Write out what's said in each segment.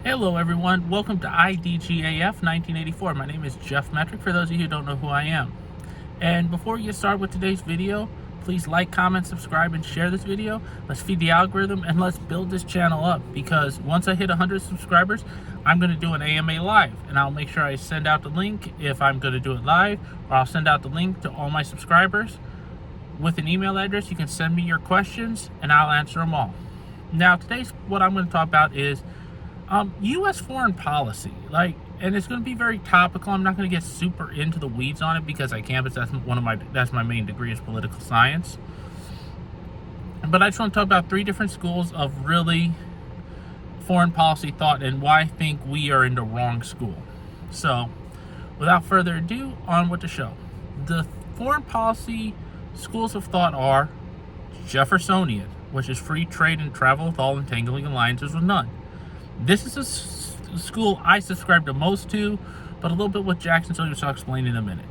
Hello everyone, welcome to IDGAF 1984. My name is Jeff Metric, for those of you who don't know who I am. And before we get started with today's video, please like, comment, subscribe, and share this video. Let's feed the algorithm and let's build this channel up, because once I hit 100 subscribers, I'm going to do an AMA live, and I'll make sure I send out the link if I'm going to do it live, or I'll send out the link to all my subscribers with an email address. You can send me your questions and I'll answer them all. Now today's what I'm going to talk about is U.S. foreign policy, and it's going to be very topical. I'm not going to get super into the weeds on it because I can't, but that's my main degree is political science. But I just want to talk about three different schools of really foreign policy thought and why I think we are in the wrong school. So, without further ado, on with the show. The foreign policy schools of thought are Jeffersonian, which is free trade and travel with all, entangling alliances with none. This is a school I subscribe the most to, but a little bit with Jacksonian, which I'll explain in a minute.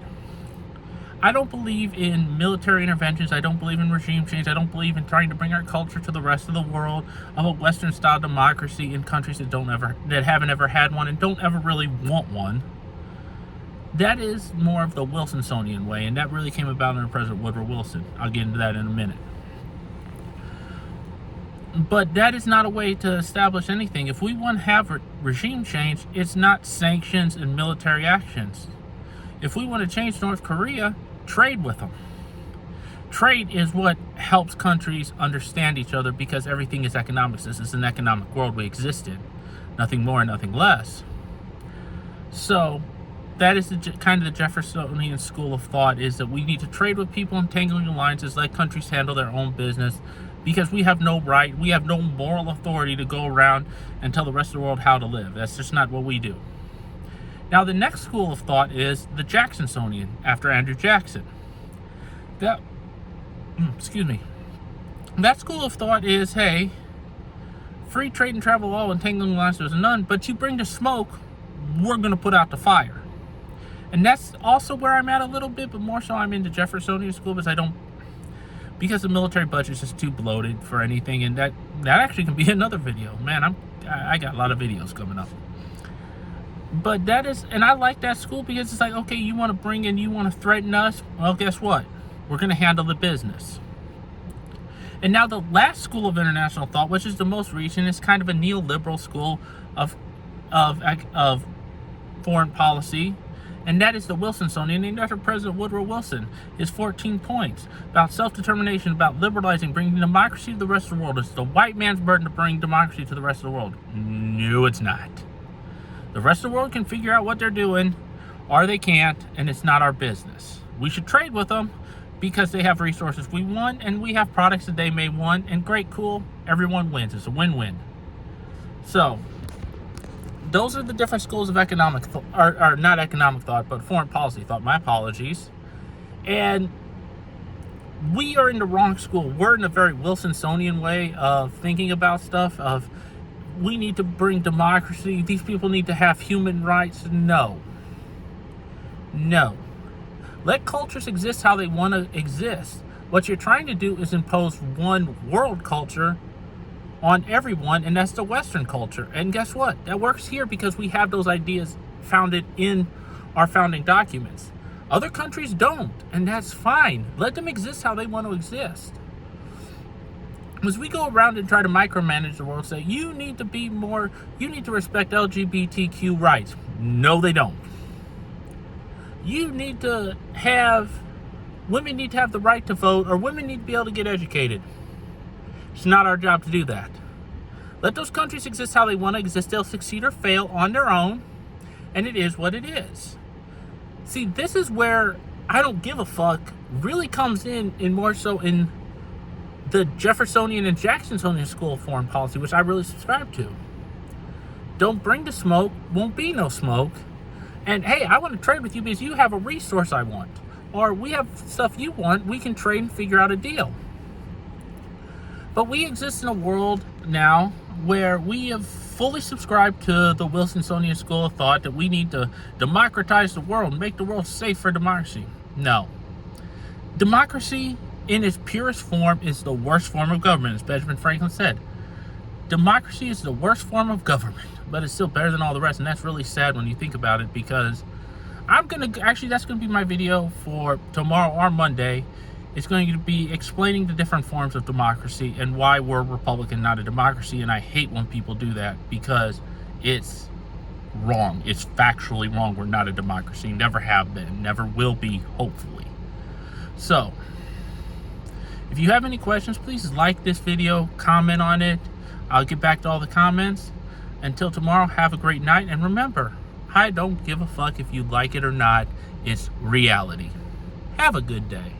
I don't believe in military interventions. I don't believe in regime change. I don't believe in trying to bring our culture to the rest of the world of a Western-style democracy in countries that haven't ever had one and don't ever really want one. That is more of the Wilsonian way, and that really came about under President Woodrow Wilson. I'll get into that in a minute. But that is not a way to establish anything. If we want to have regime change, it's not sanctions and military actions. If we want to change North Korea, trade with them. Trade is what helps countries understand each other, because everything is economics. This is an economic world we exist in. Nothing more, nothing less. So that is kind of the Jeffersonian school of thought, is that we need to trade with people, entangling alliances, let countries handle their own business, because we have no right, we have no moral authority to go around and tell the rest of the world how to live. That's just not what we do. Now, the next school of thought is the Jacksonian, after Andrew Jackson. That school of thought is, hey, free trade and travel all, entangling alliances with none, but you bring the smoke, we're going to put out the fire. And that's also where I'm at a little bit, but more so I'm into Jeffersonian school, because the military budget is just too bloated for anything, and that actually can be another video. Man, I got a lot of videos coming up. But that is, and I like that school because it's like, okay, you want to threaten us? Well, guess what? We're going to handle the business. And now the last school of international thought, which is the most recent, is kind of a neoliberal school of foreign policy. And that is the Wilsonian, named after President Woodrow Wilson. His 14 points about self-determination, about liberalizing, bringing democracy to the rest of the world. It's the white man's burden to bring democracy to the rest of the world. No, it's not. The rest of the world can figure out what they're doing, or they can't, and it's not our business. We should trade with them because they have resources we want, and we have products that they may want, and great, cool, everyone wins. It's a win-win. So those are the different schools of economic or not economic thought, but foreign policy thought. My apologies. And we are in the wrong school. We're in a very Wilsonian way of thinking about stuff, of we need to bring democracy. These people need to have human rights. No. Let cultures exist how they want to exist. What you're trying to do is impose one world culture on everyone, and that's the Western culture. And guess what? That works here because we have those ideas founded in our founding documents. Other countries don't, and that's fine. Let them exist how they want to exist. As we go around and try to micromanage the world, say, you need to respect LGBTQ rights. No, they don't. Women need to have the right to vote, or women need to be able to get educated. It's not our job to do that. Let those countries exist how they want to exist. They'll succeed or fail on their own, and it is what it is. See, this is where I don't give a fuck really comes in more so in the Jeffersonian and Jacksonian school of foreign policy, which I really subscribe to. Don't bring the smoke, won't be no smoke. And hey, I want to trade with you because you have a resource I want, or we have stuff you want. We can trade and figure out a deal. But we exist in a world now where we have fully subscribed to the Wilsonian school of thought that we need to democratize the world, make the world safe for democracy. No. Democracy in its purest form is the worst form of government, as Benjamin Franklin said. democracy is the worst form of government, but it's still better than all the rest, and that's really sad when you think about it, because that's gonna be my video for tomorrow or Monday. It's going to be explaining the different forms of democracy and why we're Republican, not a democracy. And I hate when people do that, because it's wrong. It's factually wrong. We're not a democracy, never have been, never will be, hopefully. So if you have any questions, please like this video, comment on it. I'll get back to all the comments. Until tomorrow, have a great night. And remember, I don't give a fuck if you like it or not. It's reality. Have a good day.